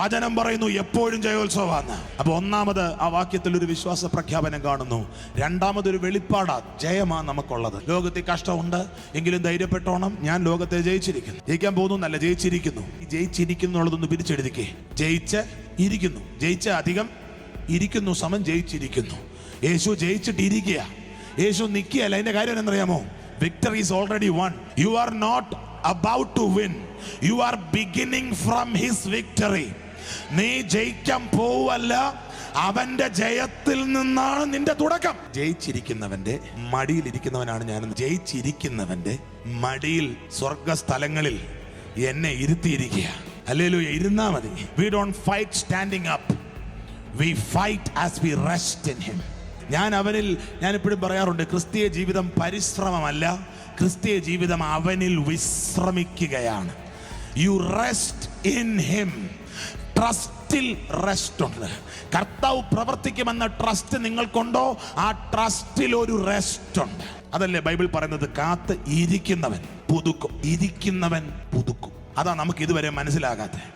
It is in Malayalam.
വചനം പറയുന്നു എപ്പോഴും ജയോത്സവമാണ്. അപ്പൊ ഒന്നാമത് ആ വാക്യത്തിൽ ഒരു വിശ്വാസ പ്രഖ്യാപനം കാണുന്നു. രണ്ടാമതൊരു വെളിപ്പാടാ, ജയമാ നമുക്കുള്ളത്. ലോകത്തിൽ കഷ്ടമുണ്ട് എങ്കിലും ധൈര്യപ്പെട്ടോണം, ഞാൻ ലോകത്തെ ജയിച്ചിരിക്കുന്നു. ജയിക്കാൻ പോകുന്നല്ല, ജയിച്ചിരിക്കുന്നു. ജയിച്ചിരിക്കുന്നുള്ളതൊന്ന് പിരിച്ചെഴുതിക്കേ. ജയിച്ച് ഇരിക്കുന്നു, ജയിച്ച അധികം ഇരിക്കുന്നു സമം ജയിച്ചിരിക്കുന്നു. യേശു ജയിച്ചിട്ടിരിക്കുക, യേശു നിൽക്കുകയല്ല. അതിന്റെ കാര്യം എന്നറിയാമോ? Victory is already won. You are not about to win, you are beginning from his victory. നീ ജയിക്കാൻ പോവല്ല, അവന്റെ ജയത്തിൽ നിന്നാണ് നിന്റെ തുടക്കം. ജയിച്ചിരിക്കുന്നവന്റെ മടിയിൽ ഇരിക്കുന്നവനാണ് ഞാൻ. ജയിച്ചിരിക്കുന്നവന്റെ മടിയിൽ സ്വർഗസ്ഥലങ്ങളിൽ എന്നെ ഇരുത്തിയിരിക്കുക. ഹല്ലേലൂയ. ഇരുന്നാ മതി. We don't fight standing up, we fight as we rest in him. ഞാൻ എപ്പോഴും പറയാറുണ്ട്, ക്രിസ്തീയ ജീവിതം പരിശ്രമമല്ല, ക്രിസ്തീയ ജീവിതം അവനിൽ വിശ്രമിക്കുകയാണ്. You rest in him. ട്രസ്റ്റിൽ റെസ്റ്റ് ഉണ്ട്. കർത്താവ് പ്രവർത്തിക്കുമെന്ന ട്രസ്റ്റ് നിങ്ങൾക്കുണ്ടോ? ആ ട്രസ്റ്റിൽ ഒരു റെസ്റ്റ് ഉണ്ട്. അതല്ലേ ബൈബിൾ പറയുന്നത്, കാത്ത് ഇരിക്കുന്നവൻ പുതുക്കും. ഇരിക്കുന്നവൻ പുതുക്കും. അതാ നമുക്ക് ഇതുവരെ മനസ്സിലാകാത്തത്.